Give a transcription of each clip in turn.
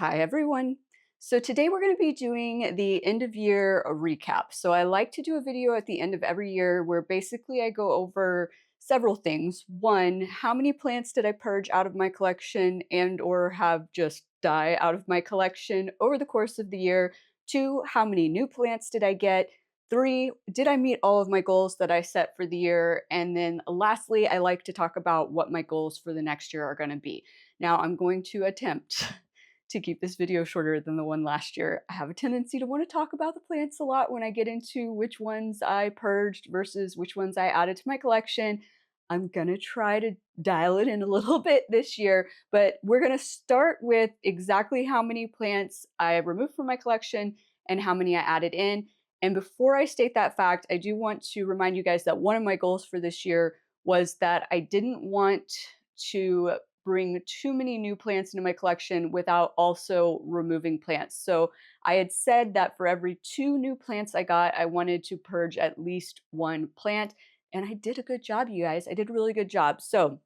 Hi, everyone. So today we're going to be doing the end of year recap. So I like to do a video at the end of every year where basically I go over several things. One, how many plants did I purge out of my collection and or have just die out of my collection over the course of the year? Two, how many new plants did I get? Three, did I meet all of my goals that I set for the year? And then lastly, I like to talk about what my goals for the next year are going to be. Now I'm going to attempt to keep this video shorter than the one last year. I have a tendency to want to talk about the plants a lot when I get into which ones I purged versus which ones I added to my collection. I'm gonna try to dial it in a little bit this year, but we're gonna start with exactly how many plants I removed from my collection and how many I added in. And before I state that fact, I do want to remind you guys that one of my goals for this year was that I didn't want to bring too many new plants into my collection without also removing plants. So I had said that for every 2 new plants I got, I wanted to purge at least 1 plant. And I did a good job, you guys. I did a really good job. So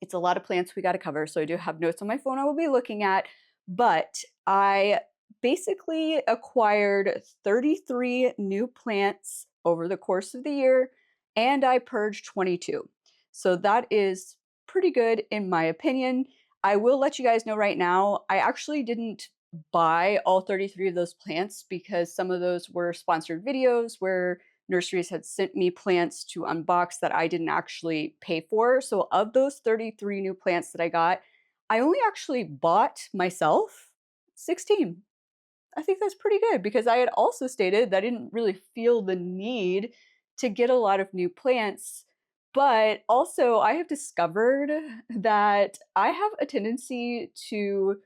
it's a lot of plants we got to cover. So I do have notes on my phone I will be looking at. But I basically acquired 33 new plants over the course of the year, and I purged 22. So that is pretty good in my opinion. I will let you guys know right now, I actually didn't buy all 33 of those plants because some of those were sponsored videos where nurseries had sent me plants to unbox that I didn't actually pay for. So of those 33 new plants that I got, I only actually bought myself 16. I think that's pretty good because I had also stated that I didn't really feel the need to get a lot of new plants. But also, I have discovered that I have a tendency to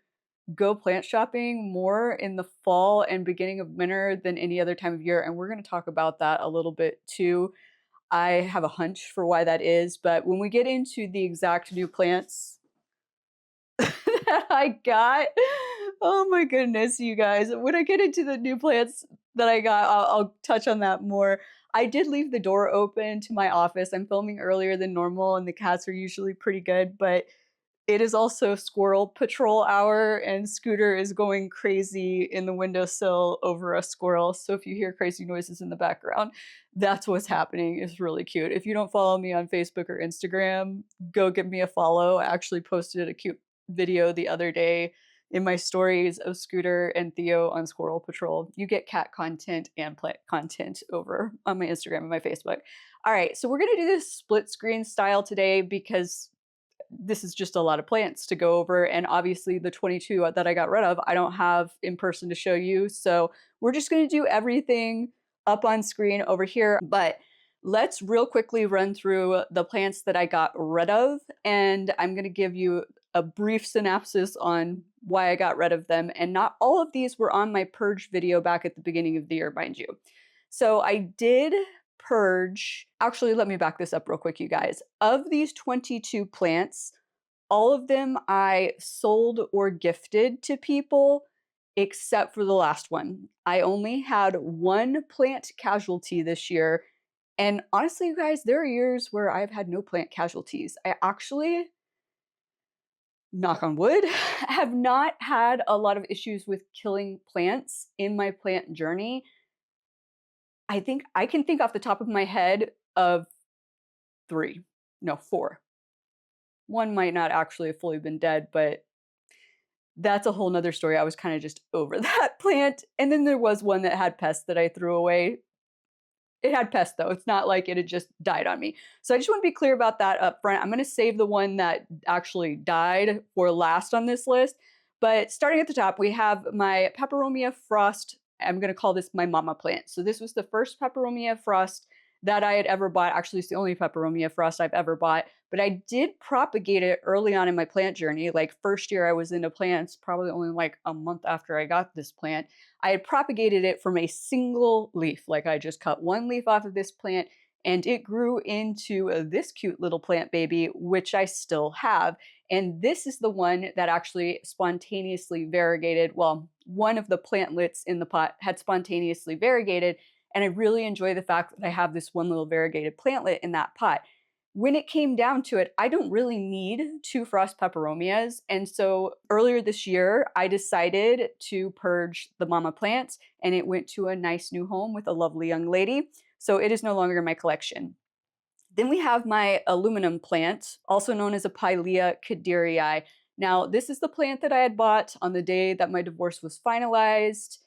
go plant shopping more in the fall and beginning of winter than any other time of year. And we're going to talk about that a little bit too. I have a hunch for why that is. But when we get into the exact new plants that I got, oh my goodness, you guys. When I get into the new plants that I got, I'll touch on that more. I did leave the door open to my office. I'm filming earlier than normal, and the cats are usually pretty good, but it is also squirrel patrol hour, and Scooter is going crazy in the windowsill over a squirrel. So if you hear crazy noises in the background, that's what's happening. It's really cute. If you don't follow me on Facebook or Instagram, go give me a follow. I actually posted a cute video the other day in my stories of Scooter and Theo on Squirrel Patrol. You get cat content and plant content over on my Instagram and my Facebook. All right, so we're gonna do this split screen style today because this is just a lot of plants to go over. And obviously the 22 that I got rid of, I don't have in person to show you. So we're just going to do everything up on screen over here. But let's real quickly run through the plants that I got rid of. And I'm going to give you a brief synopsis on why I got rid of them. And not all of these were on my purge video back at the beginning of the year, mind you. So I did purge. Actually, let me back this up real quick, you guys. Of these 22 plants, all of them I sold or gifted to people except for the last one. I only had 1 plant casualty this year. And honestly, you guys, there are years where I've had no plant casualties. I actually, knock on wood, have not had a lot of issues with killing plants in my plant journey. I think I can think off the top of my head of 3, no, 4. One might not actually have fully been dead, but that's a whole nother story. I was kind of just over that plant. And then there was one that had pests that I threw away. It had pests though. It's not like it had just died on me. So I just want to be clear about that up front. I'm going to save the one that actually died for last on this list. But starting at the top, we have my Peperomia frost. I'm going to call this my mama plant. So this was the first Peperomia frost that I had ever bought. Actually, it's the only Peperomia frost I've ever bought. But I did propagate it early on in my plant journey. Like first year I was into plants, probably only like a month after I got this plant. I had propagated it from a single leaf. Like I just cut one leaf off of this plant and it grew into this cute little plant baby, which I still have. And this is the one that actually spontaneously variegated. Well, one of the plantlets in the pot had spontaneously variegated. And I really enjoy the fact that I have this one little variegated plantlet in that pot. when it came down to it, I don't really need 2 frost peperomias, and so earlier this year, I decided to purge the mama plant, and it went to a nice new home with a lovely young lady, so it is no longer in my collection. Then we have my aluminum plant, also known as a Pilea caderii. Now, this is the plant that I had bought on the day that my divorce was finalized.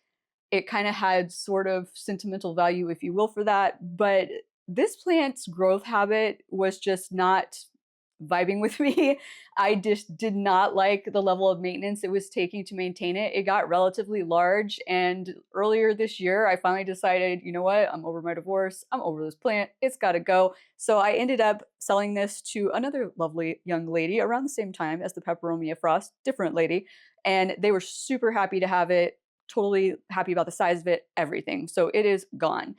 It kind of had sort of sentimental value, if you will, for that. But this plant's growth habit was just not vibing with me. I just did not like the level of maintenance it was taking to maintain it. It got relatively large. And earlier this year, I finally decided, you know what? I'm over my divorce. I'm over this plant. It's got to go. So I ended up selling this to another lovely young lady around the same time as the Peperomia Frost, different lady. And they were super happy to have it, totally happy about the size of it, everything. So it is gone.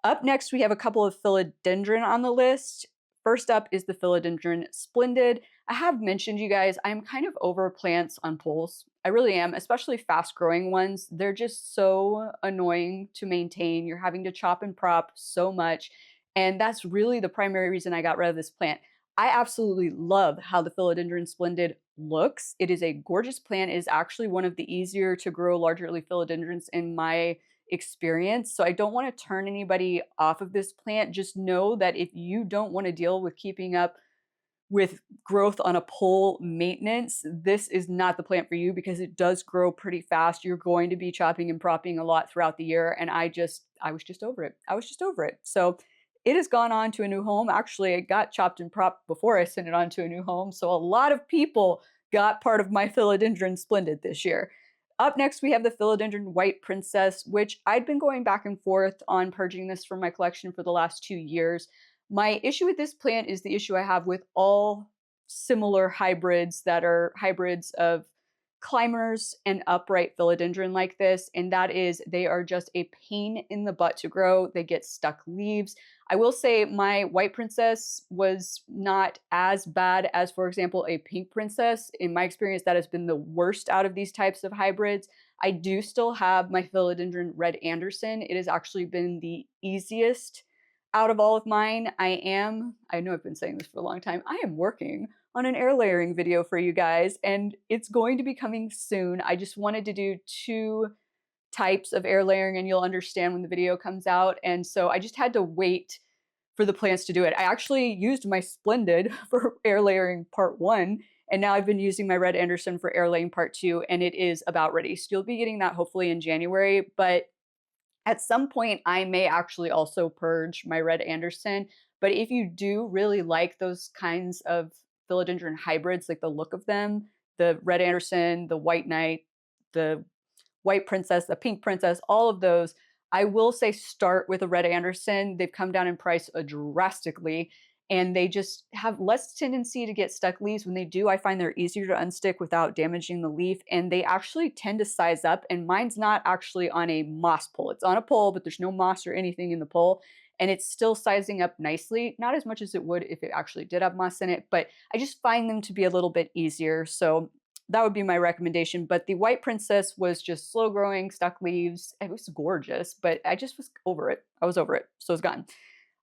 Up next, we have a couple of philodendron on the list. First up is the philodendron splendid. I have mentioned, you guys, I'm kind of over plants on poles. I really am, especially fast growing ones. They're just so annoying to maintain. You're having to chop and prop so much. And that's really the primary reason I got rid of this plant. I absolutely love how the philodendron splendid looks. It is a gorgeous plant. It is actually one of the easier to grow larger leaf philodendrons in my experience. So I don't want to turn anybody off of this plant. Just know that if you don't want to deal with keeping up with growth on a pole maintenance, this is not the plant for you because it does grow pretty fast. You're going to be chopping and propping a lot throughout the year. And I was just over it. I was just over it. So it has gone on to a new home. Actually, it got chopped and propped before I sent it on to a new home. So a lot of people got part of my philodendron splendid this year. Up next, we have the philodendron white princess, which I'd been going back and forth on purging this from my collection for the last 2 years. My issue with this plant is the issue I have with all similar hybrids that are hybrids of climbers and upright philodendron like this, and that is they are just a pain in the butt to grow. They get stuck leaves. I will say my white princess was not as bad as, for example, a pink princess. In my experience, that has been the worst out of these types of hybrids. I do still have my philodendron red Anderson. It has actually been the easiest out of all of mine. I know I've been saying this for a long time, I am working on an air layering video for you guys, and it's going to be coming soon. I just wanted to do 2 types of air layering, and you'll understand when the video comes out. And so I just had to wait for the plants to do it. I actually used my Splendid for air layering part 1, and now I've been using my Red Anderson for air laying part 2, and it is about ready. So you'll be getting that hopefully in January, but at some point, I may actually also purge my Red Anderson. But if you do really like those kinds of philodendron hybrids, like the look of them, the Red Anderson, the White Knight, the White Princess, the Pink Princess, all of those, I will say start with a Red Anderson. They've come down in price drastically, and they just have less tendency to get stuck leaves. When they do, I find they're easier to unstick without damaging the leaf, and they actually tend to size up. And mine's not actually on a moss pole. It's on a pole, but there's no moss or anything in the pole, and it's still sizing up nicely. Not as much as it would if it actually did have moss in it, but I just find them to be a little bit easier. So that would be my recommendation. But the White Princess was just slow growing, stuck leaves. It was gorgeous, but I just was over it. I was over it. So it's gone.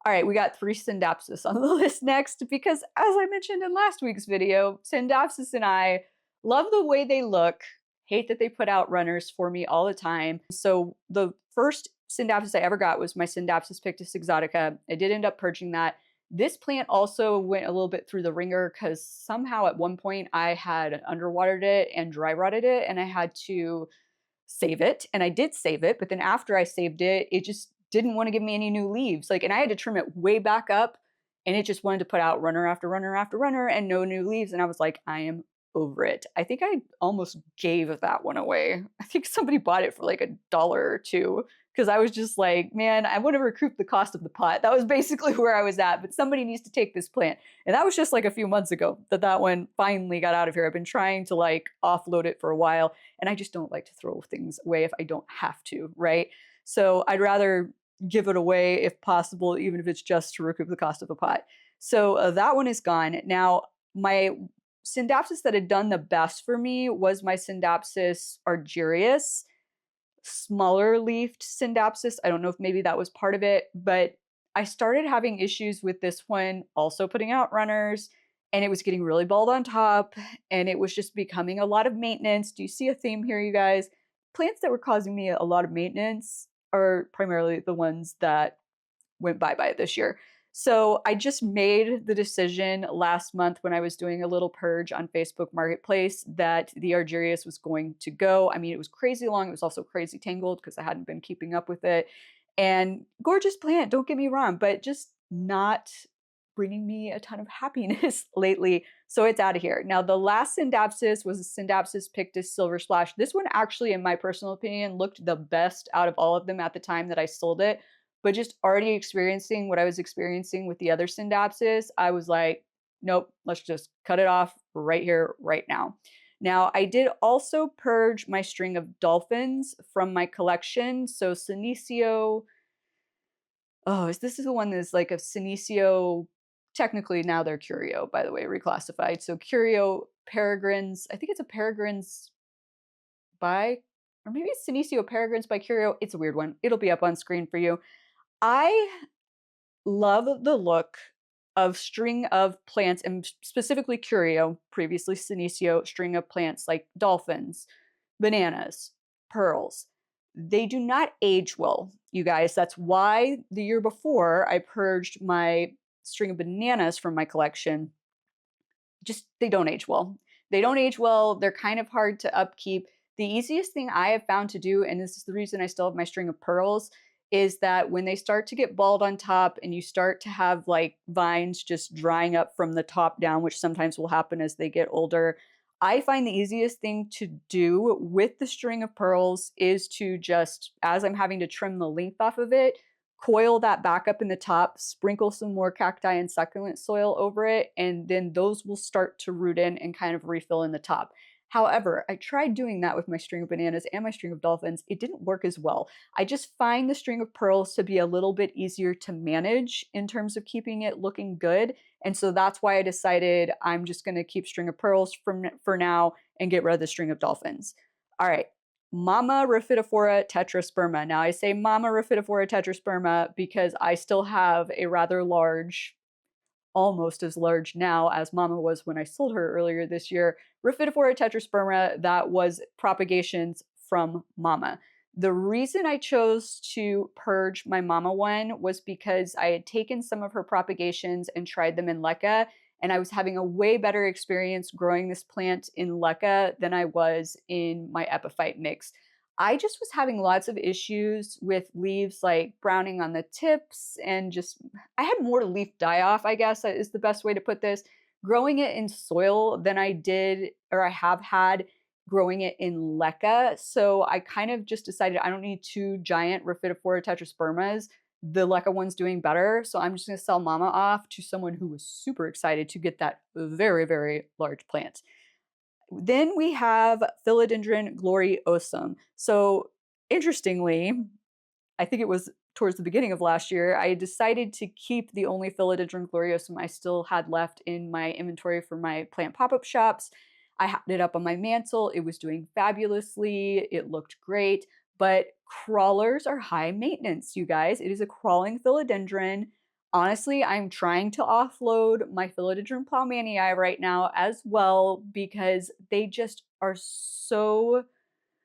All right, we got 3 Syndapsis on the list next because, as I mentioned in last week's video, Syndapsis and I love the way they look, hate that they put out runners for me all the time. So the first Syndapsis I ever got was my Syndapsis pictus exotica. I did end up purging that. This plant also went a little bit through the ringer because somehow at one point I had underwatered it and dry rotted it, and I had to save it. And I did save it, but then after I saved it, it just didn't want to give me any new leaves. Like, and I had to trim it way back up, and it just wanted to put out runner after runner after runner and no new leaves. And I was like, I am over it. I think I almost gave that one away. I think somebody bought it for like $1 or 2 because I was just like, man, I want to recoup the cost of the pot. That was basically where I was at, but somebody needs to take this plant. And that was just like a few months ago that that one finally got out of here. I've been trying to like offload it for a while, and I just don't like to throw things away if I don't have to, right? So I'd rather give it away if possible, even if it's just to recoup the cost of a pot. So that one is gone. Now, my Syndapsis that had done the best for me was my Syndapsis argyrius, smaller leafed Syndapsis. I don't know if maybe that was part of it, but I started having issues with this one also putting out runners, and it was getting really bald on top, and it was just becoming a lot of maintenance. Do you see a theme here, you guys? Plants that were causing me a lot of maintenance are primarily the ones that went bye-bye this year. So I just made the decision last month when I was doing a little purge on Facebook Marketplace that the Argerias was going to go. I mean, it was crazy long. It was also crazy tangled because I hadn't been keeping up with it. And gorgeous plant, don't get me wrong, but just not bringing me a ton of happiness lately. So it's out of here. Now, the last Syndapsis was a Syndapsis pictus silver splash. This one actually, in my personal opinion, looked the best out of all of them at the time that I sold it. But just already experiencing what I was experiencing with the other Syndapsis, I was like, nope, let's just cut it off right here, right now. Now, I did also purge my string of dolphins from my collection. So Senecio, this is the one that's like a Senecio, technically now they're Curio, by the way, reclassified. So Curio peregrines, I think it's a peregrines by, or maybe it's Senecio peregrines by Curio. It's a weird one. It'll be up on screen for you. I love the look of string of plants, and specifically Curio, previously Senecio, string of plants like dolphins, bananas, pearls. They do not age well, you guys. That's why the year before I purged my string of bananas from my collection. Just they don't age well. They don't age well. They're kind of hard to upkeep. The easiest thing I have found to do, and this is the reason I still have my string of pearls, is that when they start to get bald on top and you start to have like vines just drying up from the top down, which sometimes will happen as they get older, I find the easiest thing to do with the string of pearls is to just, as I'm having to trim the length off of it, coil that back up in the top, sprinkle some more cacti and succulent soil over it, and then those will start to root in and kind of refill in the top. However, I tried doing that with my string of bananas and my string of dolphins. It didn't work as well. I just find the string of pearls to be a little bit easier to manage in terms of keeping it looking good. And so that's why I decided I'm just going to keep string of pearls for now and get rid of the string of dolphins. All right. Mama Rhaphidophora tetrasperma. Now I say Mama Rhaphidophora tetrasperma because I still have a rather large, almost as large now as Mama was when I sold her earlier this year, Rhaphidophora tetrasperma that was propagations from Mama. The reason I chose to purge my Mama one was because I had taken some of her propagations and tried them in leca, and I was having a way better experience growing this plant in leca than I was in my epiphyte mix. I just was having lots of issues with leaves like browning on the tips, and just I had more leaf die off, I guess is the best way to put this, growing it in soil than I did, or I have had growing it in leca. So I kind of just decided I don't need two giant Rhaphidophora tetraspermas. The leca one's doing better. So I'm just going to sell Mama off to someone who was super excited to get that very, very large plant. Then we have Philodendron gloriosum. So interestingly, I think it was towards the beginning of last year, I decided to keep the only Philodendron gloriosum I still had left in my inventory for my plant pop-up shops. I had it up on my mantle. It was doing fabulously. It looked great, but crawlers are high maintenance, you guys. It is a crawling philodendron. Honestly, I'm trying to offload my Philodendron Plowmanii right now as well because they just are so,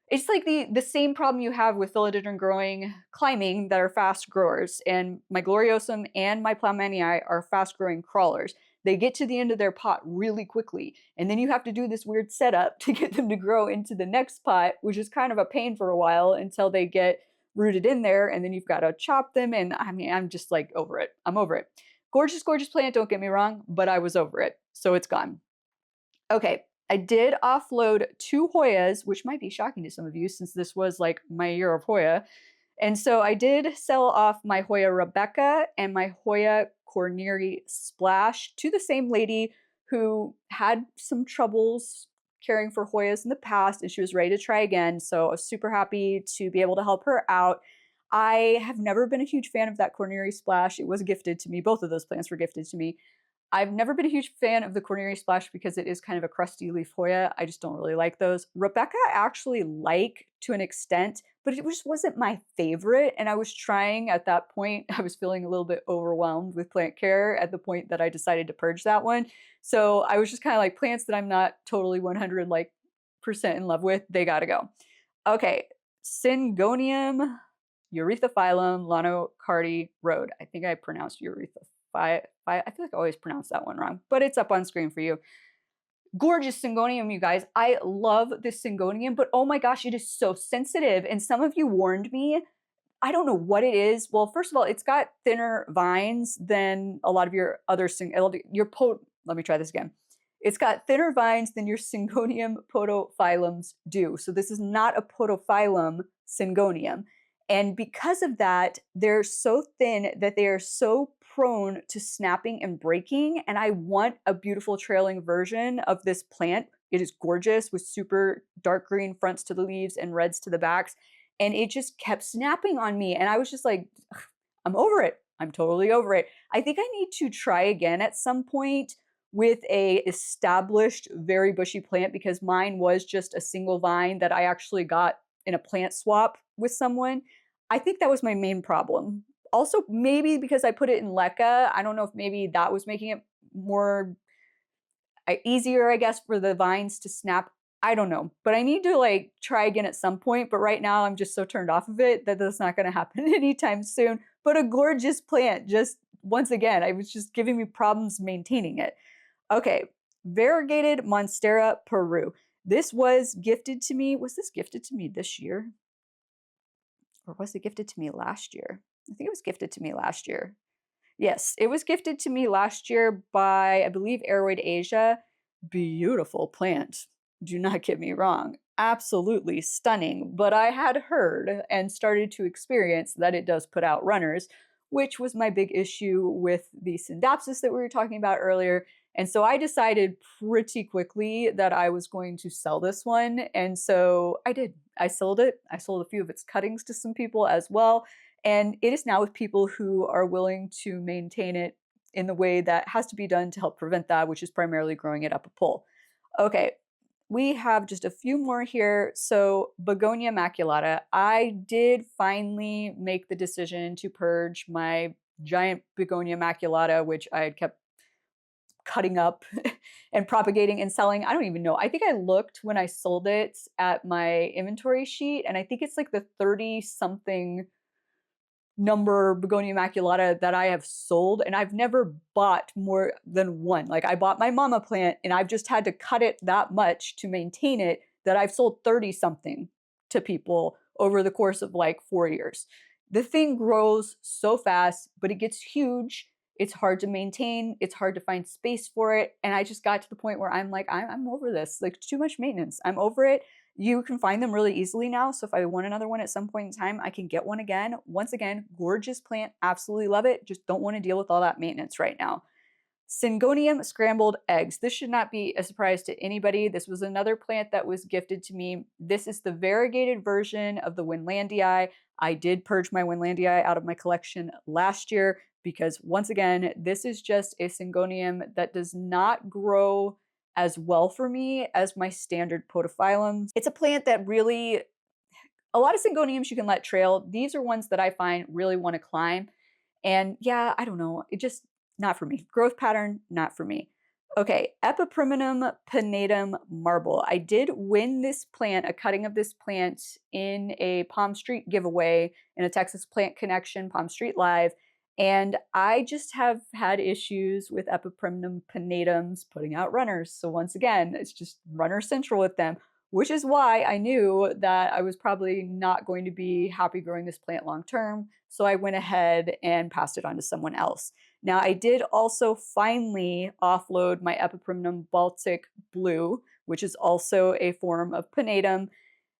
it's like the same problem you have with philodendron climbing that are fast growers. And my gloriosum and my Plowmanii are fast growing crawlers. They get to the end of their pot really quickly, and then you have to do this weird setup to get them to grow into the next pot, which is kind of a pain for a while until they get rooted in there, and then you've got to chop them. And I mean, I'm just like over it. I'm over it. Gorgeous, gorgeous plant, don't get me wrong, but I was over it. So it's gone. Okay, I did offload 2 Hoyas, which might be shocking to some of you since this was like my year of Hoya. And so I did sell off my Hoya Rebecca and my Hoya Corneri Splash to the same lady who had some troubles caring for Hoyas in the past, and she was ready to try again. So I was super happy to be able to help her out. I have never been a huge fan of that Corneri Splash. It was gifted to me. Both of those plants were gifted to me. I've never been a huge fan of the Corneri Splash because it is kind of a crusty leaf Hoya. I just don't really like those. Rebecca I actually like to an extent, but it just wasn't my favorite. And I was trying at that point, I was feeling a little bit overwhelmed with plant care at the point that I decided to purge that one. So I was just kind of like, plants that I'm not totally 100 like percent in love with, they gotta go. Okay, Syngonium Eurythophyllum Lanocardi Road. I think I pronounced I feel like I always pronounce that one wrong, but it's up on screen for you. Gorgeous Syngonium, you guys. I love this Syngonium, but oh my gosh, it is so sensitive. And some of you warned me. I don't know what it is. Well, first of all, it's got thinner vines than a lot of your other let me try this again. It's got thinner vines than your Syngonium podophyllums do. So this is not a podophyllum Syngonium. And because of that, they're so thin that they are so prone to snapping and breaking. And I want a beautiful trailing version of this plant. It is gorgeous with super dark green fronts to the leaves and reds to the backs. And it just kept snapping on me. And I was just like, I'm over it. I'm totally over it. I think I need to try again at some point with a established, very bushy plant, because mine was just a single vine that I actually got in a plant swap with someone. I think that was my main problem. Also, maybe because I put it in leca, I don't know if maybe that was making it more easier, I guess, for the vines to snap. I don't know, but I need to like try again at some point. But right now I'm just so turned off of it that that's not going to happen anytime soon. But a gorgeous plant, just once again, I was just giving me problems maintaining it. Okay, variegated Monstera Peru. This was gifted to me. Was this gifted to me this year? Or was it gifted to me last year? I think it was gifted to me last year. Yes, it was gifted to me last year by, I believe, Aroid Asia. Beautiful plant. Do not get me wrong. Absolutely stunning. But I had heard and started to experience that it does put out runners, which was my big issue with the Syndapsis that we were talking about earlier. And so I decided pretty quickly that I was going to sell this one. And so I did. I sold it. I sold a few of its cuttings to some people as well. And it is now with people who are willing to maintain it in the way that has to be done to help prevent that, which is primarily growing it up a pole. Okay, we have just a few more here. So Begonia maculata, I did finally make the decision to purge my giant Begonia maculata, which I had kept cutting up and propagating and selling. I don't even know. I think I looked when I sold it at my inventory sheet, and I think it's like the 30 something number Begonia maculata that I have sold, and I've never bought more than one. Like I bought my mama plant and I've just had to cut it that much to maintain it that I've sold 30 something to people over the course of like 4 years. The thing grows so fast, but it gets huge. It's hard to maintain. It's hard to find space for it. And I just got to the point where I'm like, I'm over this. Like too much maintenance. I'm over it. You can find them really easily now. So if I want another one at some point in time, I can get one again. Once again, gorgeous plant. Absolutely love it. Just don't want to deal with all that maintenance right now. Syngonium scrambled eggs. This should not be a surprise to anybody. This was another plant that was gifted to me. This is the variegated version of the Winlandii. I did purge my Winlandii out of my collection last year because once again, this is just a Syngonium that does not grow as well for me as my standard podophyllums. It's a plant that really, a lot of Syngoniums you can let trail. These are ones that I find really want to climb. And yeah, I don't know, it just, not for me. Growth pattern, not for me. Okay, Epipremnum pinnatum marble. I did win this plant, a cutting of this plant in a Palm Street giveaway in a Texas Plant Connection Palm Street Live. And I just have had issues with Epipremnum pinnatums putting out runners. So once again, it's just runner central with them, which is why I knew that I was probably not going to be happy growing this plant long term. So I went ahead and passed it on to someone else. Now I did also finally offload my Epipremnum Baltic Blue, which is also a form of pinnatum.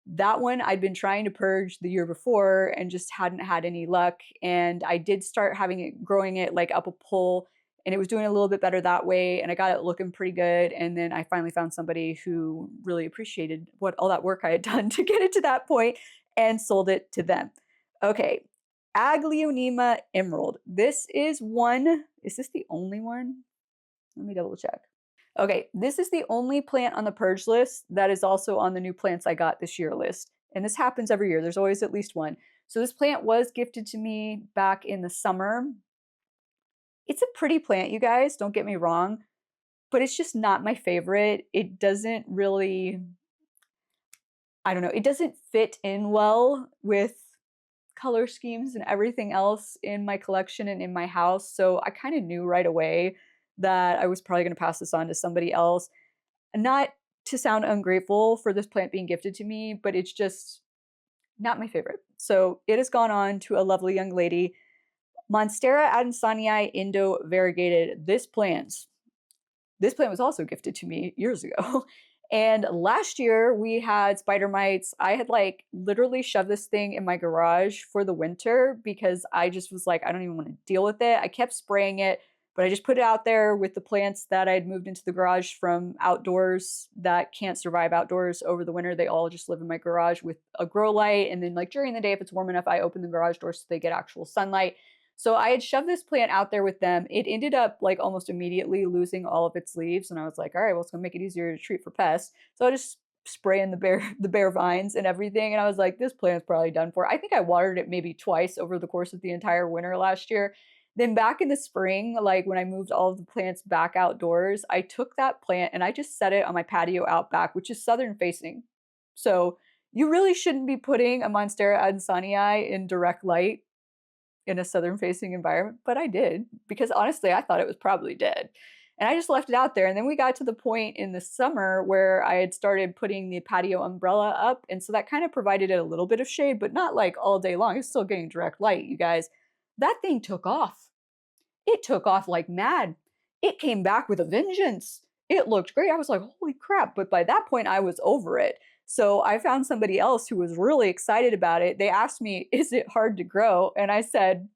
That one I'd been trying to purge the year before and just hadn't had any luck. And I did start having it, growing it like up a pole, and it was doing a little bit better that way. And I got it looking pretty good. And then I finally found somebody who really appreciated what all that work I had done to get it to that point and sold it to them. Okay, Aglaonema emerald. This is one, is this the only one? Let me double check. Okay, this is the only plant on the purge list that is also on the new plants I got this year list. And this happens every year. There's always at least one. So this plant was gifted to me back in the summer. It's a pretty plant, you guys, don't get me wrong, but it's just not my favorite. It doesn't really, I don't know, it doesn't fit in well with color schemes and everything else in my collection and in my house. So I kind of knew right away that I was probably going to pass this on to somebody else. Not to sound ungrateful for this plant being gifted to me, but it's just not my favorite. So it has gone on to a lovely young lady. Monstera adansonii Indo variegated. This plant was also gifted to me years ago. And last year we had spider mites. I had like literally shoved this thing in my garage for the winter because I just was like, I don't even want to deal with it. I kept spraying it, but I just put it out there with the plants that I had moved into the garage from outdoors that can't survive outdoors over the winter. They all just live in my garage with a grow light. And then like during the day, if it's warm enough, I open the garage door so they get actual sunlight. So I had shoved this plant out there with them. It ended up like almost immediately losing all of its leaves. And I was like, all right, well, it's gonna make it easier to treat for pests. So I just spraying the bare vines and everything. And I was like, this plant's probably done for. I think I watered it maybe twice over the course of the entire winter last year. Then back in the spring, like when I moved all of the plants back outdoors, I took that plant and I just set it on my patio out back, which is southern facing. So you really shouldn't be putting a Monstera adansonii in direct light in a southern facing environment, but I did because honestly, I thought it was probably dead. And I just left it out there. And then we got to the point in the summer where I had started putting the patio umbrella up. And so that kind of provided it a little bit of shade, but not like all day long. It's still getting direct light, you guys. That thing took off. It took off like mad. It came back with a vengeance. It looked great. I was like, holy crap. But by that point, I was over it. So I found somebody else who was really excited about it. They asked me, is it hard to grow? And I said,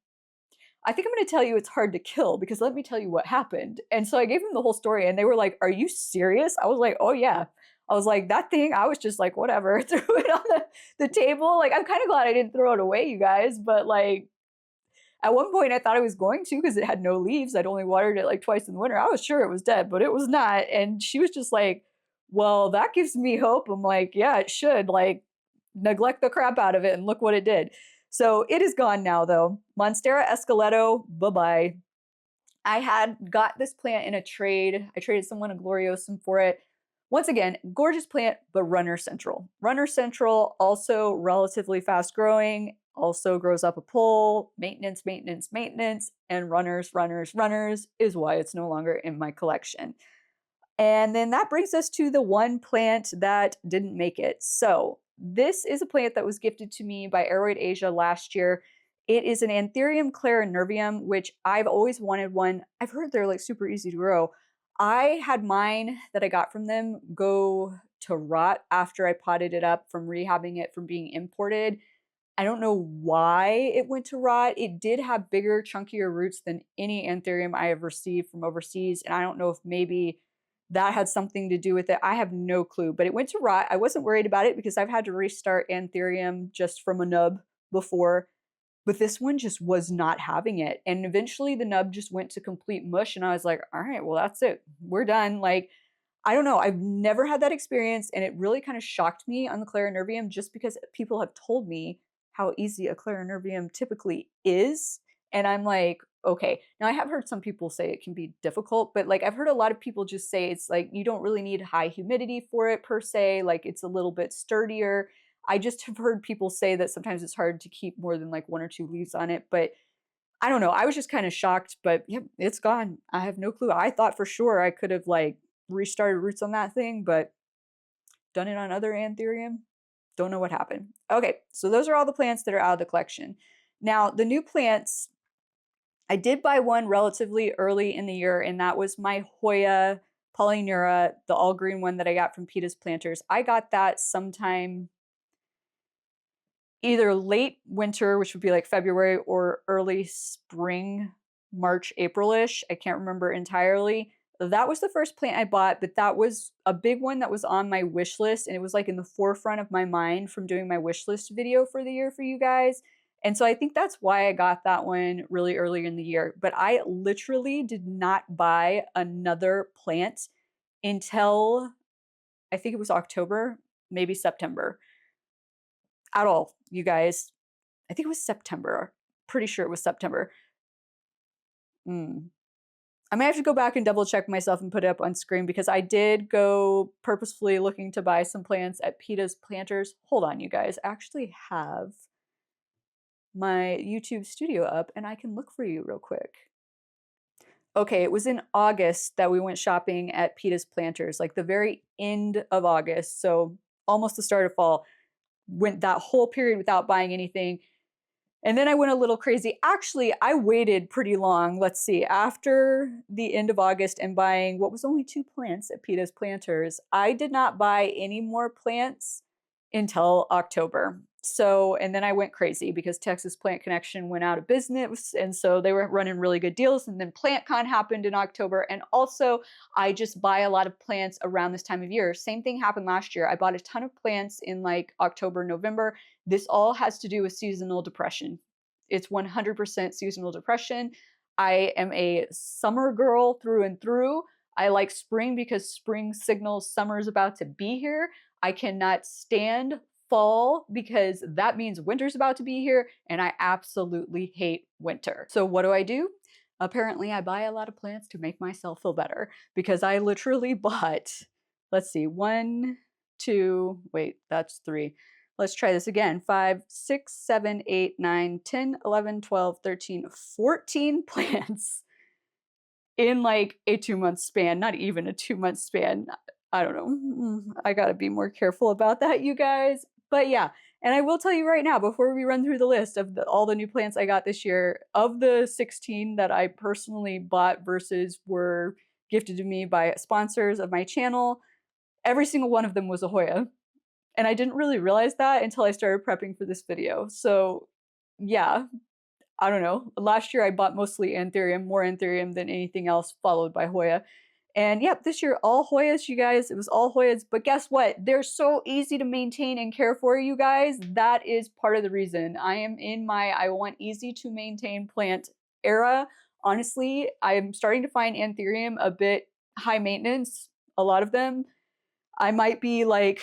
I think I'm going to tell you it's hard to kill because let me tell you what happened. And so I gave them the whole story and they were like, are you serious? I was like, oh yeah. I was like, that thing, I was just like, whatever, threw it on the table. Like, I'm kind of glad I didn't throw it away, you guys. But like, at one point I thought I was going to because it had no leaves. I'd only watered it like twice in the winter. I was sure it was dead, but it was not. And she was just like, well, that gives me hope. I'm like, yeah, it should. Like, neglect the crap out of it and look what it did. So it is gone now though. Monstera esqueleto, bye-bye. I had got this plant in a trade. I traded someone a gloriosum for it. Once again, gorgeous plant, but runner central. Runner central, also relatively fast growing, also grows up a pole, maintenance, maintenance, maintenance, and runners, runners, runners is why it's no longer in my collection. And then that brings us to the one plant that didn't make it. So this is a plant that was gifted to me by Aroid Asia last year. It is an Anthurium clarinervium, which I've always wanted one. I've heard they're like super easy to grow. I had mine that I got from them go to rot after I potted it up from rehabbing it from being imported. I don't know why it went to rot. It did have bigger, chunkier roots than any Anthurium I have received from overseas. And I don't know if maybe that had something to do with it. I have no clue, but it went to rot. I wasn't worried about it because I've had to restart Anthurium just from a nub before, but this one just was not having it. And eventually the nub just went to complete mush. And I was like, all right, well, that's it. We're done. Like, I don't know. I've never had that experience. And it really kind of shocked me on the clarinervium just because people have told me how easy a clarinervium typically is. And I'm like, okay. Now I have heard some people say it can be difficult, but like I've heard a lot of people just say it's like you don't really need high humidity for it per se. Like it's a little bit sturdier. I just have heard people say that sometimes it's hard to keep more than like one or two leaves on it. But I don't know. I was just kind of shocked, but yep, it's gone. I have no clue. I thought for sure I could have like restarted roots on that thing, but done it on other Anthurium. Don't know what happened. Okay, so those are all the plants that are out of the collection. Now, the new plants, I did buy one relatively early in the year, and that was my Hoya Polyneura, the all green one that I got from Peta's Planters. I got that sometime either late winter, which would be like February, or early spring, March, April-ish. I can't remember entirely. That was the first plant I bought, but that was a big one that was on my wish list, and it was like in the forefront of my mind from doing my wish list video for the year for you guys. And so I think that's why I got that one really early in the year. But I literally did not buy another plant until I think it was October, maybe September. at all, you guys. I think it was September. Pretty sure it was September. I may have to go back and double check myself and put it up on screen because I did go purposefully looking to buy some plants at PETA's Planters. Hold on, you guys. I actually have my YouTube studio up and I can look for you real quick. Okay, it was in August that we went shopping at PETA's Planters, like the very end of August. So almost the start of fall. Went that whole period without buying anything. And then I went a little crazy. Actually, I waited pretty long. Let's see, after the end of August and buying what was only 2 plants at PETA's Planters, I did not buy any more plants until October. So, and then I went crazy because Texas Plant Connection went out of business. And so they were running really good deals. And then PlantCon happened in October. And also, I just buy a lot of plants around this time of year. Same thing happened last year. I bought a ton of plants in like October, November. This all has to do with seasonal depression. It's 100% seasonal depression. I am a summer girl through and through. I like spring because spring signals summer's about to be here. I cannot stand fall because that means winter's about to be here, and I absolutely hate winter. So what do? Apparently, I buy a lot of plants to make myself feel better because I literally bought, let's see, one, two, wait, that's three. Let's try this again. 5, 6, 7, 8, 9, 10, 11, 12, 13, 14 plants in like a 2-month span, not even a 2-month span. I don't know. I gotta be more careful about that, you guys. But yeah, and I will tell you right now, before we run through the list of all the new plants I got this year, of the 16 that I personally bought versus were gifted to me by sponsors of my channel, every single one of them was a Hoya. And I didn't really realize that until I started prepping for this video. So yeah, I don't know. Last year I bought mostly Anthurium, more Anthurium than anything else, followed by Hoya. And yep, this year all Hoyas, you guys. It was all Hoyas. But guess what? They're so easy to maintain and care for, you guys. That is part of the reason. I am in my I want easy to maintain plant era. Honestly, I'm starting to find Anthurium a bit high maintenance, a lot of them. I might be like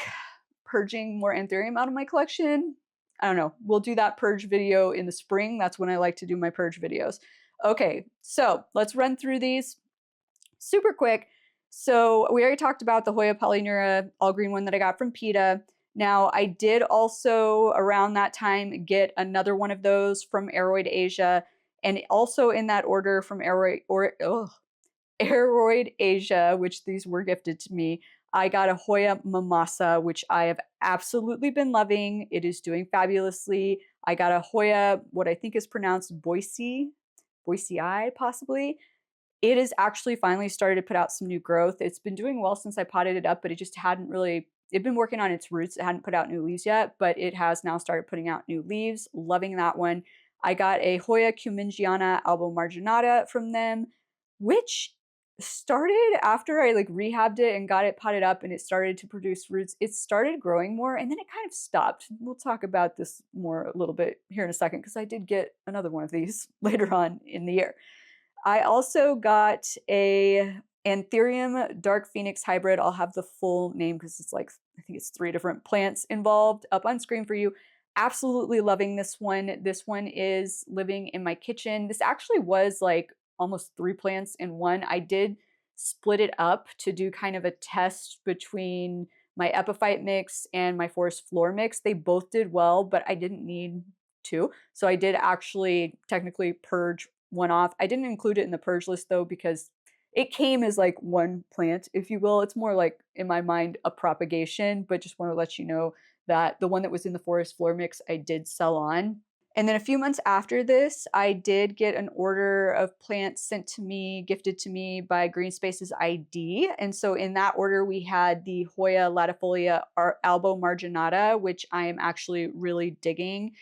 purging more Anthurium out of my collection. I don't know. We'll do that purge video in the spring. That's when I like to do my purge videos. Okay, so let's run through these super quick. So we already talked about the Hoya Polyneura all green one that I got from PETA. Now I did also around that time get another one of those from Aroid Asia, and also in that order from Aroid Asia, which these were gifted to me, I got a Hoya Mimasa, which I have absolutely been loving. It is doing fabulously. I got a Hoya, what I think is pronounced Boise possibly. It has actually finally started to put out some new growth. It's been doing well since I potted it up, but it just hadn't really, it'd been working on its roots. It hadn't put out new leaves yet, but it has now started putting out new leaves. Loving that one. I got a Hoya Cumingiana Alba Marginata from them, which started after I like rehabbed it and got it potted up and it started to produce roots. It started growing more and then it kind of stopped. We'll talk about this more a little bit here in a second because I did get another one of these later on in the year. I also got a Anthurium Dark Phoenix hybrid. I'll have the full name because it's like, I think it's 3 different plants involved up on screen for you. Absolutely loving this one. This one is living in my kitchen. This actually was like almost 3 plants in one. I did split it up to do kind of a test between my epiphyte mix and my forest floor mix. They both did well, but I didn't need 2. So I did actually technically purge one off. I didn't include it in the purge list though because it came as like one plant, if you will. It's more like, in my mind, a propagation, but just want to let you know that the one that was in the forest floor mix I did sell on. And then a few months after this, I did get an order of plants sent to me, gifted to me by Green Spaces ID. And so in that order, we had the Hoya latifolia albo marginata, which I am actually really digging.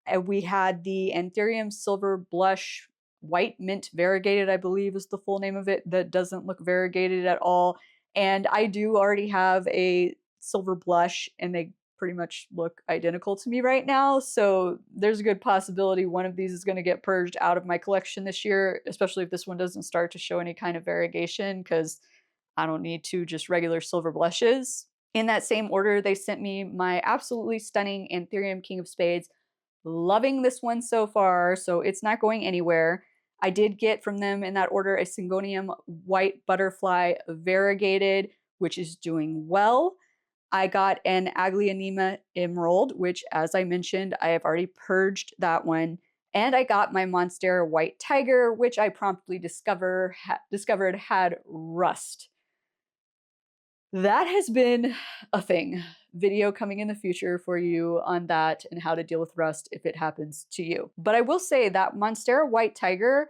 And we had the Anthurium silver blush white mint variegated, I believe is the full name of it, that doesn't look variegated at all. And I do already have a silver blush and they pretty much look identical to me right now. So there's a good possibility one of these is going to get purged out of my collection this year, especially if this one doesn't start to show any kind of variegation because I don't need 2 just regular silver blushes. In that same order, they sent me my absolutely stunning Anthurium King of Spades. Loving this one so far, so it's not going anywhere. I did get from them in that order a Syngonium White Butterfly Variegated, which is doing well. I got an Aglianema Emerald, which, as I mentioned, I have already purged that one. And I got my Monstera White Tiger, which I promptly discovered had rust. That has been a thing. Video coming in the future for you on that and how to deal with rust if it happens to you. But I will say that Monstera White Tiger,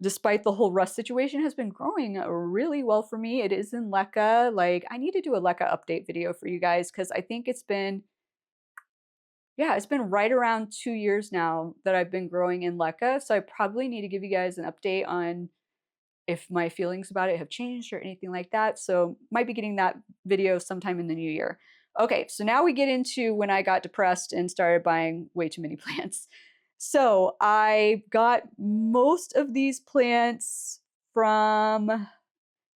despite the whole rust situation, has been growing really well for me. It is in LECA. Like, I need to do a LECA update video for you guys because I think it's been right around 2 years now that I've been growing in LECA. So I probably need to give you guys an update on if my feelings about it have changed or anything like that. So might be getting that video sometime in the new year. Okay, so now we get into when I got depressed and started buying way too many plants. So I got most of these plants from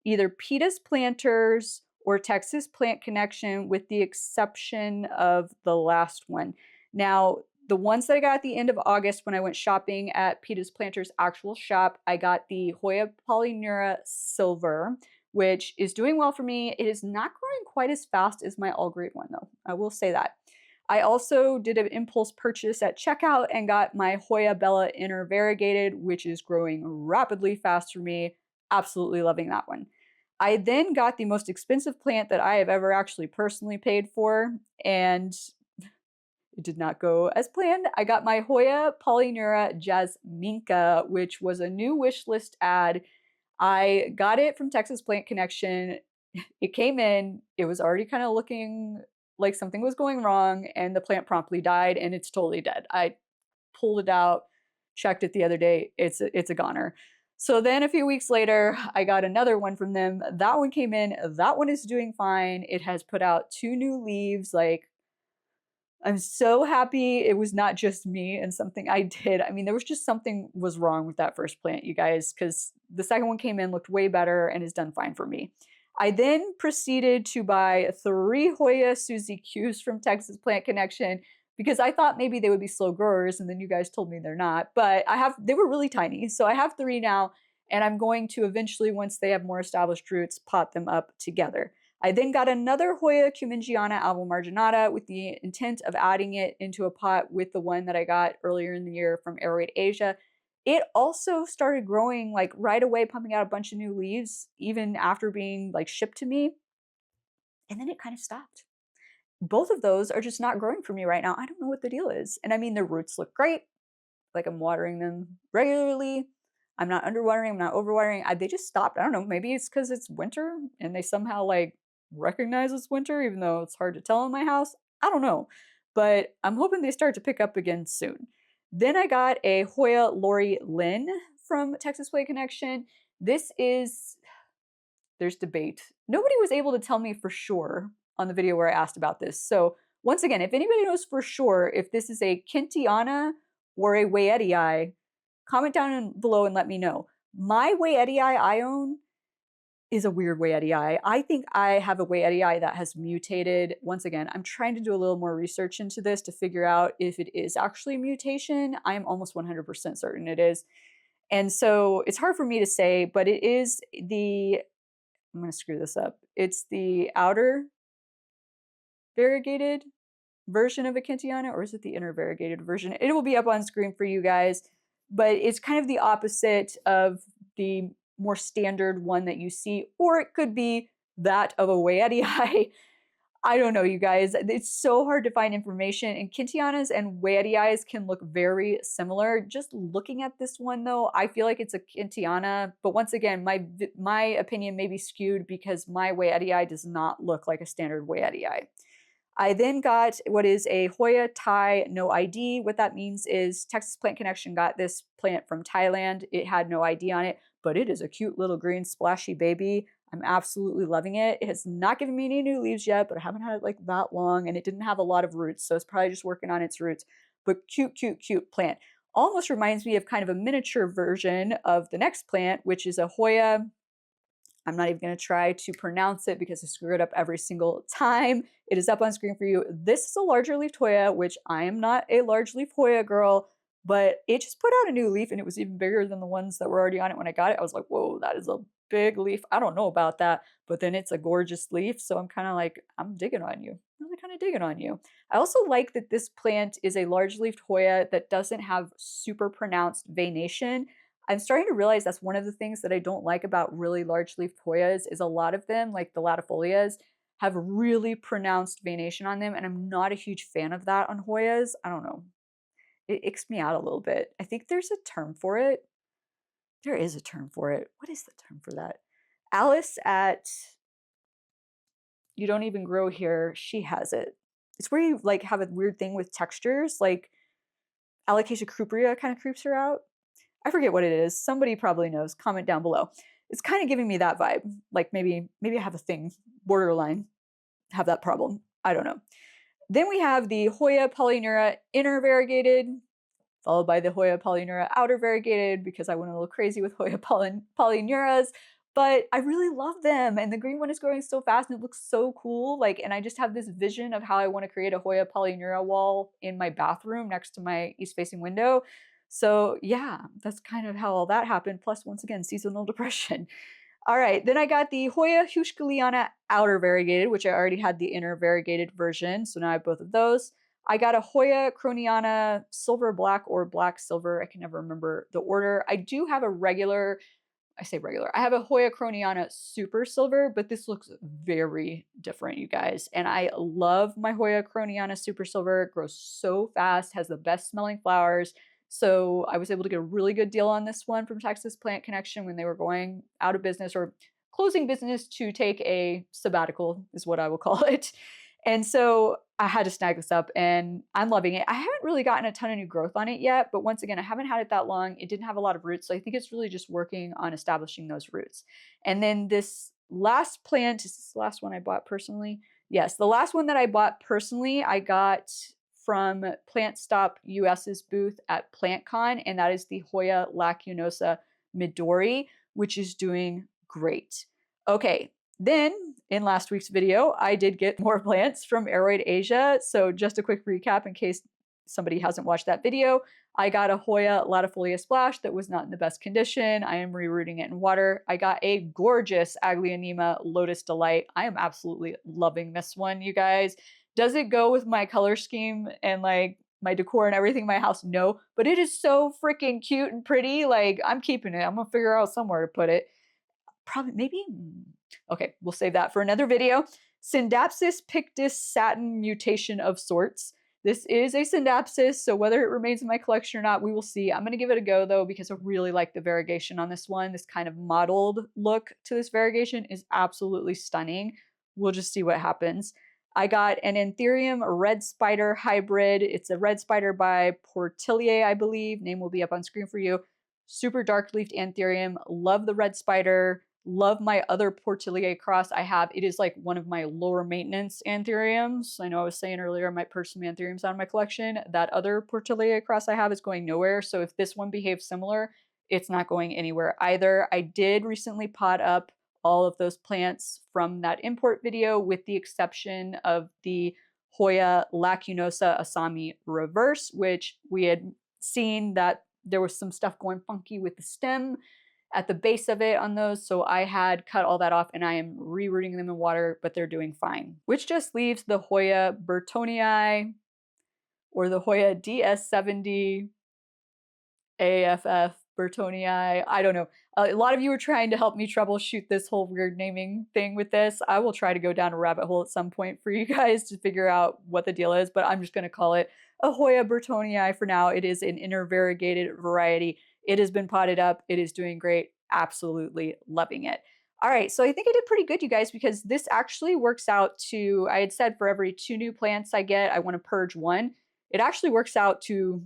either Peta's Planters or Texas Plant Connection, with the exception of the last one. Now, the ones that I got at the end of August when I went shopping at Peta's Planters' actual shop, I got the Hoya Polyneura Silver, which is doing well for me. It is not growing quite as fast as my all grade one, though. I will say that. I also did an impulse purchase at checkout and got my Hoya Bella Inner Variegated, which is growing rapidly fast for me. Absolutely loving that one. I then got the most expensive plant that I have ever actually personally paid for, and it did not go as planned. I got my Hoya Polyneura Jasminka, which was a new wish list ad. I got it from Texas Plant Connection. It came in, it was already kind of looking like something was going wrong, and the plant promptly died, and it's totally dead. I pulled it out, checked it the other day. It's a goner. So then a few weeks later, I got another one from them. That one came in. That one is doing fine. It has put out 2 new leaves. Like, I'm so happy it was not just me and something I did. I mean, there was just something was wrong with that first plant, you guys, because the second one came in, looked way better, and has done fine for me. I then proceeded to buy 3 Hoya Suzy Qs from Texas Plant Connection because I thought maybe they would be slow growers, and then you guys told me they're not. But they were really tiny, so I have 3 now, and I'm going to eventually, once they have more established roots, pot them up together. I then got another Hoya Cumingiana albomarginata with the intent of adding it into a pot with the one that I got earlier in the year from Aeroid Asia. It also started growing like right away, pumping out a bunch of new leaves, even after being like shipped to me. And then it kind of stopped. Both of those are just not growing for me right now. I don't know what the deal is. And I mean, their roots look great. Like, I'm watering them regularly. I'm not underwatering, I'm not overwatering. They just stopped. I don't know, maybe it's because it's winter and they somehow like recognize it's winter, even though it's hard to tell in my house. I don't know. But I'm hoping they start to pick up again soon. Then I got a Hoya Lori Lynn from Texas Play Connection. There's debate. Nobody was able to tell me for sure on the video where I asked about this. So once again, if anybody knows for sure if this is a Kintiana or a Wayettii, comment down below and let me know. My Wayettii I own is a weird Wayettii. I think I have a Wayettii that has mutated. Once again, I'm trying to do a little more research into this to figure out if it is actually a mutation. I am almost 100% certain it is. And so it's hard for me to say, but it is I'm going to screw this up. It's the outer variegated version of a Kintiana, or is it the inner variegated version? It will be up on screen for you guys, but it's kind of the opposite of the more standard one that you see, or it could be that of a Wayettii. I don't know, you guys. It's so hard to find information, and Kintianas and Wayettii can look very similar. Just looking at this one, though, I feel like it's a Kintiana, but once again, my opinion may be skewed because my Wayettii does not look like a standard Wayettii. I then got what is a Hoya Thai no ID. What that means is Texas Plant Connection got this plant from Thailand. It had no ID on it, but it is a cute little green splashy baby. I'm absolutely loving it. It has not given me any new leaves yet, but I haven't had it like that long, and it didn't have a lot of roots, so it's probably just working on its roots. But cute, cute, cute plant. Almost reminds me of kind of a miniature version of the next plant, which is a Hoya I'm not even going to try to pronounce it because I screw it up every single time. It is up on screen for you. This is a larger leafed Hoya, which I am not a large leaf Hoya girl, but it just put out a new leaf and it was even bigger than the ones that were already on it when I got it. I was like, whoa, that is a big leaf. I don't know about that, but then it's a gorgeous leaf. So I'm kind of like, I'm digging on you. I'm really kind of digging on you. I also like that this plant is a large leafed Hoya that doesn't have super pronounced venation. I'm starting to realize that's one of the things that I don't like about really large leafed Hoyas is a lot of them, like the latifolias, have really pronounced venation on them, and I'm not a huge fan of that on Hoyas. I don't know. It icks me out a little bit. I think there's a term for it. There is a term for it. What is the term for that? Alice at You Don't Even Grow Here, she has it. It's where you like have a weird thing with textures, like alocasia croupiea kind of creeps her out. I forget what it is. Somebody probably knows. Comment down below. It's kind of giving me that vibe. Like maybe I have a thing, borderline, have that problem. I don't know. Then we have the Hoya polyneura inner variegated, followed by the Hoya polyneura outer variegated because I went a little crazy with Hoya polyneuras. But I really love them, and the green one is growing so fast and it looks so cool. Like, and I just have this vision of how I want to create a Hoya polyneura wall in my bathroom next to my east-facing window. So yeah, that's kind of how all that happened. Plus, once again, seasonal depression. All right, then I got the Hoya Huschkeliana outer variegated, which I already had the inner variegated version. So now I have both of those. I got a Hoya Croniana silver black or black silver. I can never remember the order. I do have a regular, I say regular, I have a Hoya Croniana super silver, but this looks very different, you guys. And I love my Hoya Croniana super silver. It grows so fast, has the best smelling flowers. So I was able to get a really good deal on this one from Texas Plant Connection when they were going out of business or closing business to take a sabbatical, is what I will call it. And so I had to snag this up and I'm loving it. I haven't really gotten a ton of new growth on it yet, but once again, I haven't had it that long. It didn't have a lot of roots. So I think it's really just working on establishing those roots. And then this last plant, is this the last one I bought personally? Yes, the last one that I bought personally, I got from Plant Stop US's booth at PlantCon, and that is the Hoya lacunosa Midori, which is doing great. Okay, then in last week's video, I did get more plants from Aroid Asia. So just a quick recap in case somebody hasn't watched that video. I got a Hoya latifolia splash that was not in the best condition. I am rerooting it in water. I got a gorgeous Aglionema Lotus Delight. I am absolutely loving this one, you guys. Does it go with my color scheme and like my decor and everything in my house? No, but it is so freaking cute and pretty. Like, I'm keeping it. I'm gonna figure out somewhere to put it. Probably, maybe, okay, we'll save that for another video. Syndapsis pictus satin mutation of sorts. This is a Syndapsis, so whether it remains in my collection or not, we will see. I'm going to give it a go, though, because I really like the variegation on this one. This kind of mottled look to this variegation is absolutely stunning. We'll just see what happens. I got an Anthurium red spider hybrid. It's a red spider by Portillier, I believe. Name will be up on screen for you. Super dark leafed Anthurium. Love the red spider. Love my other Portillier cross I have. It is like one of my lower maintenance Anthuriums. I know I was saying earlier I might purge some Anthuriums out of my collection. That other Portillier cross I have is going nowhere. So if this one behaves similar, it's not going anywhere either. I did recently pot up all of those plants from that import video with the exception of the Hoya lacunosa Asami reverse, which we had seen that there was some stuff going funky with the stem at the base of it on those. So I had cut all that off and I am rerooting them in water, but they're doing fine. Which just leaves the Hoya Burtonii or the Hoya DS70 AFF Burtonii. I don't know. A lot of you are trying to help me troubleshoot this whole weird naming thing with this. I will try to go down a rabbit hole at some point for you guys to figure out what the deal is, but I'm just going to call it a Hoya Burtonii for now. It is an inner variegated variety. It has been potted up. It is doing great. Absolutely loving it. All right, so I think I did pretty good, you guys, because this actually works out to, I had said for every 2 new plants I get, I want to purge 1. It actually works out to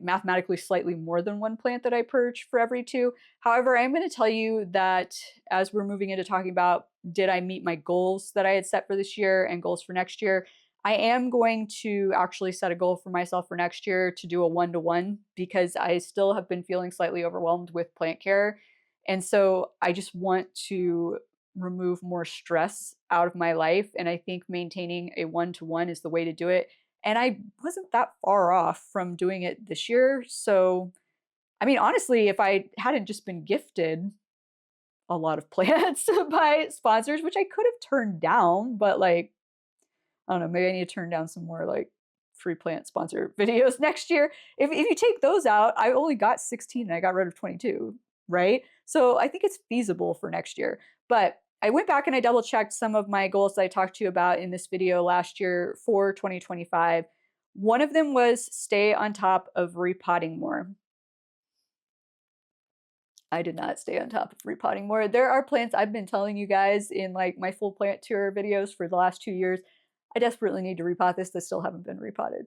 mathematically slightly more than 1 plant that I purge for every 2. However, I'm going to tell you that as we're moving into talking about did I meet my goals that I had set for this year and goals for next year, I am going to actually set a goal for myself for next year to do a 1-to-1 because I still have been feeling slightly overwhelmed with plant care. And so I just want to remove more stress out of my life. And I think maintaining a one-to-one is the way to do it. And I wasn't that far off from doing it this year. So, I mean, honestly, if I hadn't just been gifted a lot of plants by sponsors, which I could have turned down, but like, I don't know, maybe I need to turn down some more like free plant sponsor videos next year. If you take those out, I only got 16 and I got rid of 22, right? So I think it's feasible for next year. But I went back and I double checked some of my goals that I talked to you about in this video last year for 2025. One of them was stay on top of repotting more. I did not stay on top of repotting more. There are plants I've been telling you guys in like my full plant tour videos for the last 2 years. I desperately need to repot this that still haven't been repotted.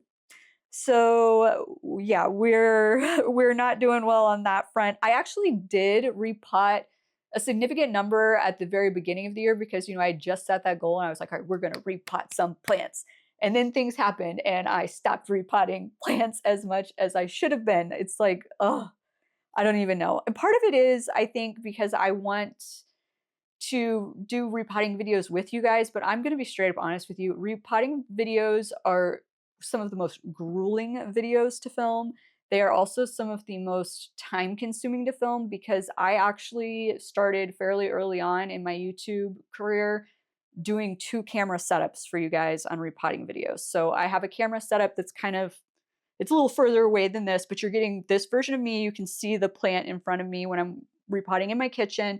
So yeah, we're not doing well on that front. I actually did repot a significant number at the very beginning of the year because I just set that goal and I was like, all right, we're gonna repot some plants. And then things happened and I stopped repotting plants as much as I should have been. It's like, oh, I don't even know. And part of it is, I think, because I want to do repotting videos with you guys, but I'm going to be straight up honest with you. Repotting videos are some of the most grueling videos to film. They are also some of the most time consuming to film because I actually started fairly early on in my YouTube career doing 2 camera setups for you guys on repotting videos. So I have a camera setup that's it's a little further away than this, but you're getting this version of me. You can see the plant in front of me when I'm repotting in my kitchen,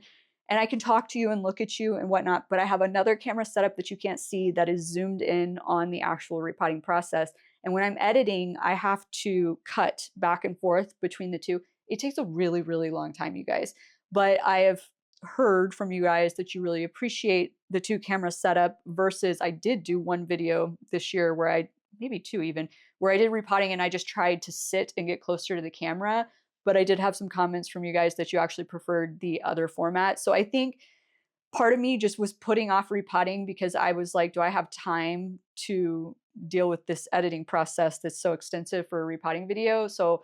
and I can talk to you and look at you and whatnot. But I have another camera setup that you can't see that is zoomed in on the actual repotting process. And when I'm editing, I have to cut back and forth between the two. It takes a really, really long time, you guys. But I have heard from you guys that you really appreciate the 2 camera setup versus I did do one video this year where maybe 2 even, where I did repotting and I just tried to sit and get closer to the camera. But I did have some comments from you guys that you actually preferred the other format. So I think part of me just was putting off repotting because I was like, do I have time to deal with this editing process that's so extensive for a repotting video? So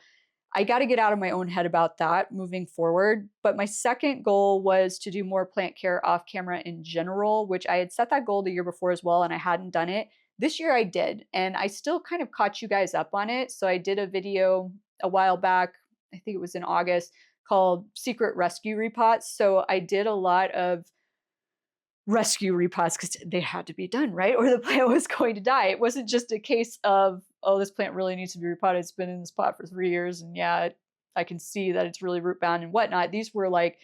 I got to get out of my own head about that moving forward. But my second goal was to do more plant care off camera in general, which I had set that goal the year before as well, and I hadn't done it. This year I did, and I still kind of caught you guys up on it. So I did a video a while back, I think it was in August, called Secret Rescue Repots. So I did a lot of rescue repots because they had to be done, right? Or the plant was going to die. It wasn't just a case of, oh, this plant really needs to be repotted. It's been in this pot for 3 years. And yeah, I can see that it's really root bound and whatnot. These were like,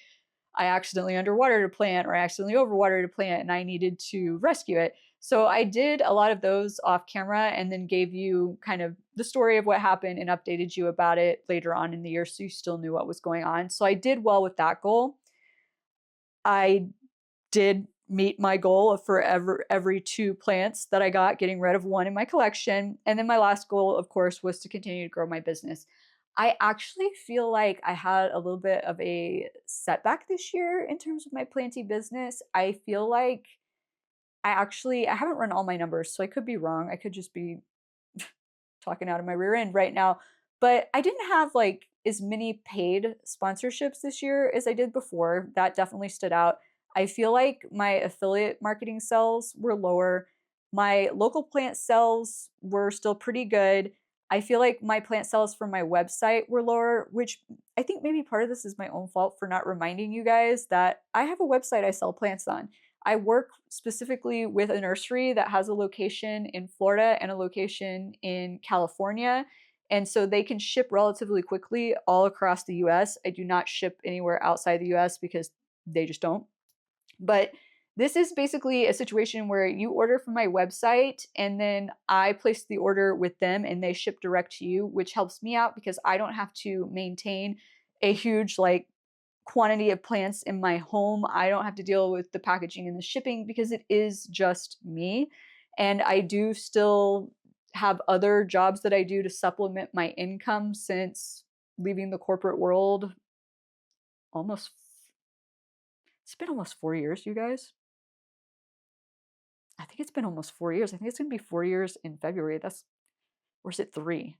I accidentally underwatered a plant or I accidentally overwatered a plant and I needed to rescue it. So I did a lot of those off camera and then gave you kind of the story of what happened and updated you about it later on in the year so you still knew what was going on. So I did well with that goal. I did meet my goal of every 2 plants that I got, getting rid of 1 in my collection. And then my last goal, of course, was to continue to grow my business. I actually feel like I had a little bit of a setback this year in terms of my planty business. I feel like I haven't run all my numbers, so I could be wrong. I could just be talking out of my rear end right now. But I didn't have like as many paid sponsorships this year as I did before. That definitely stood out. I feel like my affiliate marketing sales were lower. My local plant sales were still pretty good. I feel like my plant sales from my website were lower, which I think maybe part of this is my own fault for not reminding you guys that I have a website I sell plants on. I work specifically with a nursery that has a location in Florida and a location in California. And so they can ship relatively quickly all across the US. I do not ship anywhere outside the US because they just don't. But this is basically a situation where you order from my website and then I place the order with them and they ship direct to you, which helps me out because I don't have to maintain a huge like quantity of plants in my home. I don't have to deal with the packaging and the shipping because it is just me. And I do still have other jobs that I do to supplement my income since leaving the corporate world almost it's been almost 4 years, you guys. I think it's been almost 4 years. I think it's gonna be 4 years in February. Or is it 3?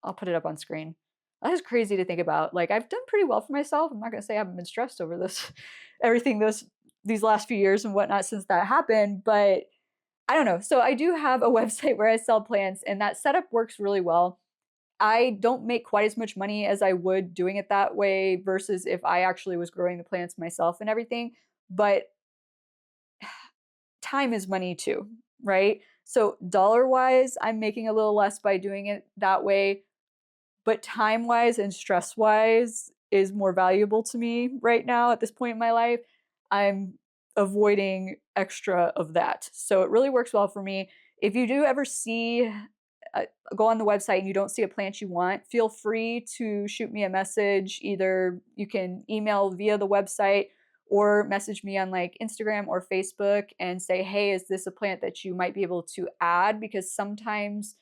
I'll put it up on screen. That is crazy to think about. Like, I've done pretty well for myself. I'm not gonna say I haven't been stressed over this, everything these last few years and whatnot since that happened, but I don't know. So I do have a website where I sell plants, and that setup works really well. I don't make quite as much money as I would doing it that way versus if I actually was growing the plants myself and everything. But time is money too, right? So dollar wise, I'm making a little less by doing it that way, but time wise and stress wise is more valuable to me right now at this point in my life. I'm avoiding extra of that. So it really works well for me. If you do ever see, uh, go on the website and you don't see a plant you want, feel free to shoot me a message. Either you can email via the website or message me on like Instagram or Facebook and say, hey, is this a plant that you might be able to add? Because sometimes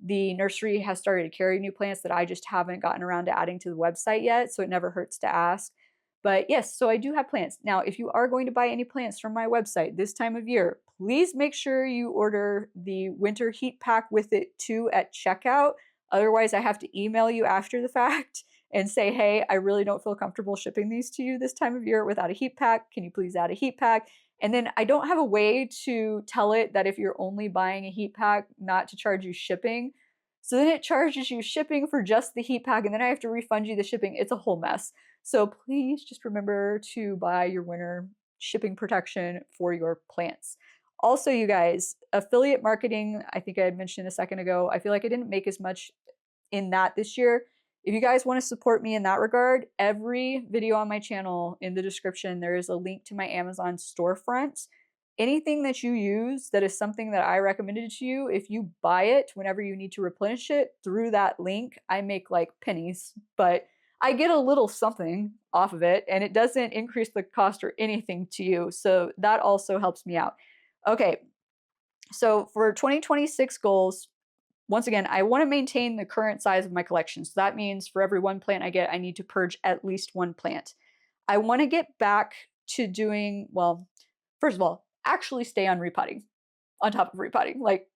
the nursery has started to carry new plants that I just haven't gotten around to adding to the website yet. So it never hurts to ask. But yes, so I do have plants. Now, if you are going to buy any plants from my website this time of year, please make sure you order the winter heat pack with it too at checkout. Otherwise, I have to email you after the fact and say, hey, I really don't feel comfortable shipping these to you this time of year without a heat pack. Can you please add a heat pack? And then I don't have a way to tell it that if you're only buying a heat pack, not to charge you shipping. So then it charges you shipping for just the heat pack, and then I have to refund you the shipping. It's a whole mess. So please just remember to buy your winter shipping protection for your plants. Also, you guys, affiliate marketing, I think I had mentioned a second ago. I feel like I didn't make as much in that this year. If you guys want to support me in that regard, every video on my channel in the description, there is a link to my Amazon storefront. Anything that you use that is something that I recommended to you, if you buy it whenever you need to replenish it through that link, I make like pennies, but I get a little something off of it and it doesn't increase the cost or anything to you. So that also helps me out. Okay, so for 2026 goals, once again, I want to maintain the current size of my collection. So that means for every one plant I get, I need to purge at least one plant. I want to get back to doing, well, first of all, actually stay on repotting, on top of repotting. Like,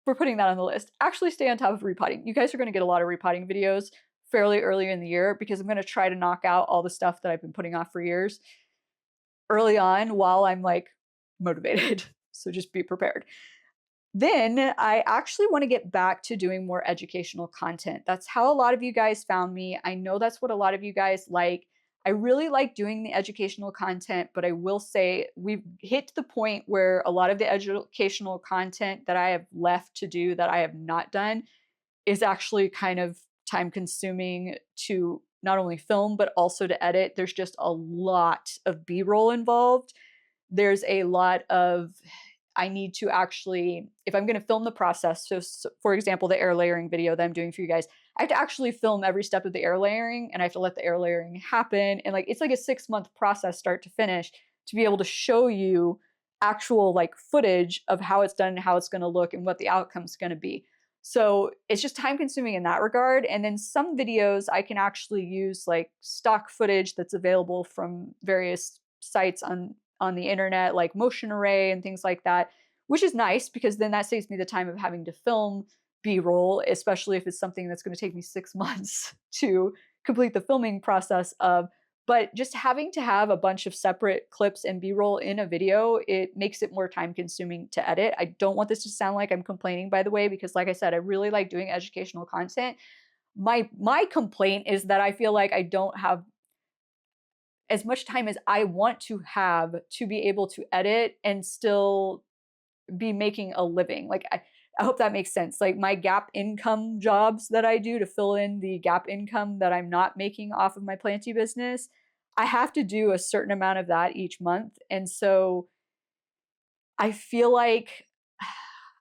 we're putting that on the list. Actually stay on top of repotting. You guys are going to get a lot of repotting videos fairly early in the year because I'm going to try to knock out all the stuff that I've been putting off for years early on while I'm like motivated. So just be prepared. Then I actually want to get back to doing more educational content. That's how a lot of you guys found me. I know that's what a lot of you guys like. I really like doing the educational content, but I will say we've hit the point where a lot of the educational content that I have left to do that I have not done is actually kind of time consuming to not only film, but also to edit. There's just a lot of B-roll involved. There's a lot of I need to actually, if I'm going to film the process, so for example, the air layering video that I'm doing for you guys, I have to actually film every step of the air layering and I have to let the air layering happen. And like, it's like a 6-month process, start to finish, to be able to show you actual like footage of how it's done and how it's going to look and what the outcome's going to be. So it's just time consuming in that regard. And then some videos I can actually use like stock footage that's available from various sites on the internet, like Motion Array and things like that, which is nice because then that saves me the time of having to film B-roll, especially if it's something that's going to take me 6 months to complete the filming process of. But just having to have a bunch of separate clips and B-roll in a video, it makes it more time consuming to edit. I don't want this to sound like I'm complaining, by the way, because like I said, I really like doing educational content. My complaint is that I feel like I don't have as much time as I want to have to be able to edit and still be making a living. Like, I hope that makes sense. Like, my gap income jobs that I do to fill in the gap income that I'm not making off of my planty business, I have to do a certain amount of that each month. And so I feel like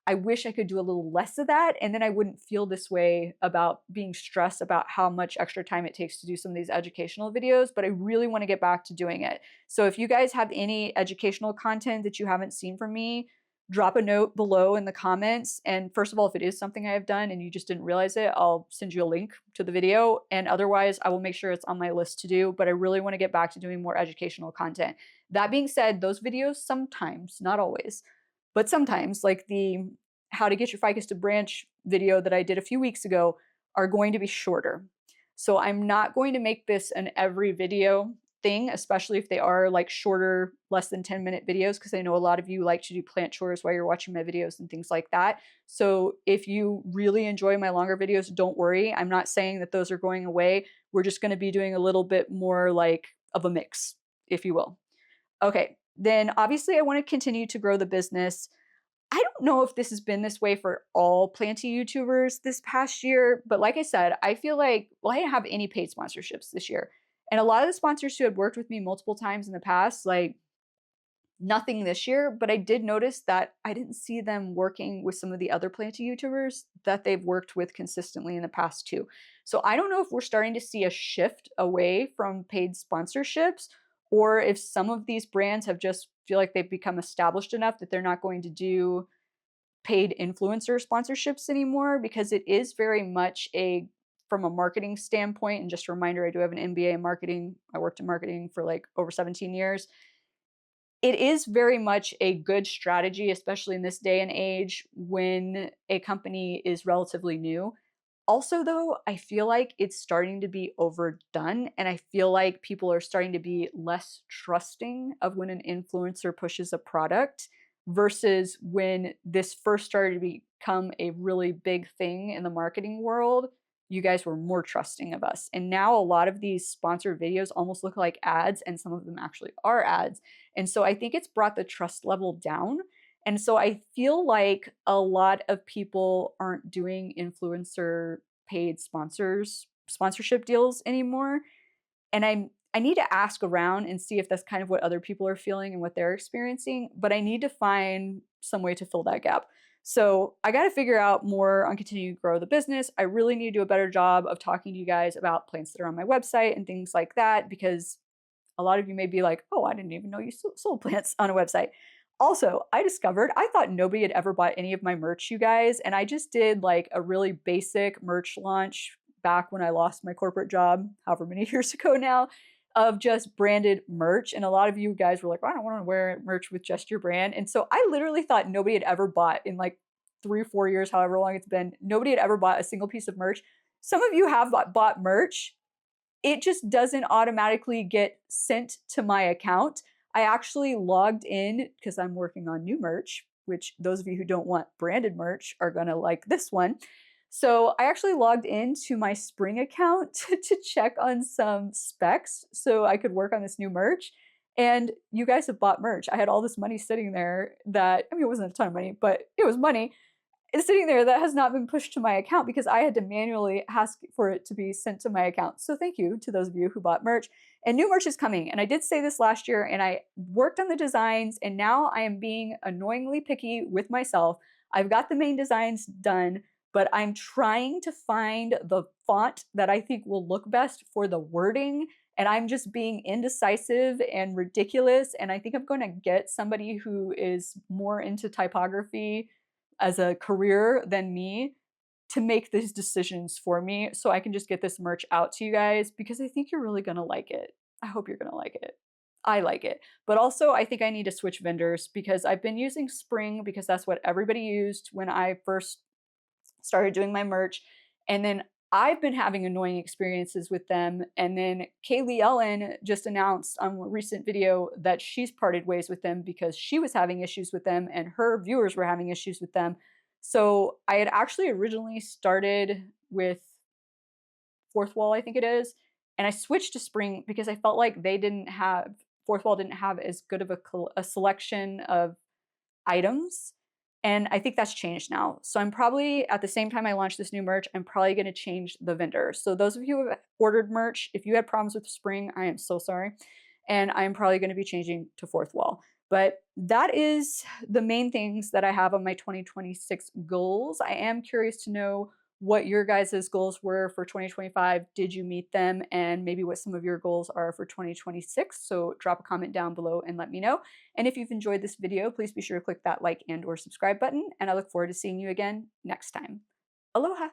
I wish I could do a little less of that. And then I wouldn't feel this way about being stressed about how much extra time it takes to do some of these educational videos. But I really want to get back to doing it. So if you guys have any educational content that you haven't seen from me, drop a note below in the comments. And first of all, if it is something I have done and you just didn't realize it, I'll send you a link to the video. And otherwise, I will make sure it's on my list to do. But I really want to get back to doing more educational content. That being said, those videos sometimes, not always, but sometimes, like the how to get your ficus to branch video that I did a few weeks ago, are going to be shorter. So I'm not going to make this an every video thing, especially if they are like shorter, less than 10-minute videos, because I know a lot of you like to do plant chores while you're watching my videos and things like that. So if you really enjoy my longer videos, don't worry. I'm not saying that those are going away. We're just going to be doing a little bit more like of a mix, if you will. Okay, then obviously I want to continue to grow the business. I don't know if this has been this way for all planty YouTubers this past year, but like I said, I feel like, well, I didn't have any paid sponsorships this year. And a lot of the sponsors who had worked with me multiple times in the past, like nothing this year, but I did notice that I didn't see them working with some of the other planty YouTubers that they've worked with consistently in the past too. So I don't know if we're starting to see a shift away from paid sponsorships, or if some of these brands have just feel like they've become established enough that they're not going to do paid influencer sponsorships anymore, because it is very much a, from a marketing standpoint, and just a reminder, I do have an MBA in marketing. I worked in marketing for like over 17 years. It is very much a good strategy, especially in this day and age when a company is relatively new. Also, though, I feel like it's starting to be overdone, and I feel like people are starting to be less trusting of when an influencer pushes a product versus when this first started to become a really big thing in the marketing world. You guys were more trusting of us. And now a lot of these sponsored videos almost look like ads, and some of them actually are ads. And so I think it's brought the trust level down. And so I feel like a lot of people aren't doing influencer paid sponsorship deals anymore. And I need to ask around and see if that's kind of what other people are feeling and what they're experiencing, but I need to find some way to fill that gap. So I got to figure out more on continuing to grow the business. I really need to do a better job of talking to you guys about plants that are on my website and things like that, because a lot of you may be like, oh, I didn't even know you sold plants on a website. Also, I discovered I thought nobody had ever bought any of my merch, you guys. And I just did like a really basic merch launch back when I lost my corporate job, however many years ago now, of just branded merch. And a lot of you guys were like, well, I don't want to wear merch with just your brand. And so I literally thought nobody had ever bought in like 3 or 4 years, however long it's been, nobody had ever bought a single piece of merch. Some of you have bought merch. It just doesn't automatically get sent to my account. I actually logged in because I'm working on new merch, which those of you who don't want branded merch are going to like this one. So I actually logged into my spring account to check on some specs so I could work on this new merch. And you guys have bought merch. I had all this money sitting there that, I mean, it wasn't a ton of money, but it was money is sitting there that has not been pushed to my account because I had to manually ask for it to be sent to my account. So thank you to those of you who bought merch. And new merch is coming. And I did say this last year, and I worked on the designs, and now I am being annoyingly picky with myself. I've got the main designs done, but I'm trying to find the font that I think will look best for the wording. And I'm just being indecisive and ridiculous. And I think I'm going to get somebody who is more into typography as a career than me to make these decisions for me so I can just get this merch out to you guys, because I think you're really going to like it. I hope you're going to like it. I like it. But also I think I need to switch vendors, because I've been using Spring because that's what everybody used when I first started doing my merch. And then I've been having annoying experiences with them. And then Kaylee Ellen just announced on a recent video that she's parted ways with them because she was having issues with them and her viewers were having issues with them. So I had actually originally started with Fourth Wall, I think it is, and I switched to Spring because I felt like Fourth Wall didn't have as good of a selection of items. And I think that's changed now. So I'm probably, at the same time I launch this new merch, I'm probably going to change the vendor. So those of you who have ordered merch, if you had problems with Spring, I am so sorry. And I'm probably going to be changing to Fourth Wall. But that is the main things that I have on my 2026 goals. I am curious to know what your guys' goals were for 2025. Did you meet them? And maybe what some of your goals are for 2026. So drop a comment down below and let me know. And if you've enjoyed this video, please be sure to click that like and or subscribe button. And I look forward to seeing you again next time. Aloha!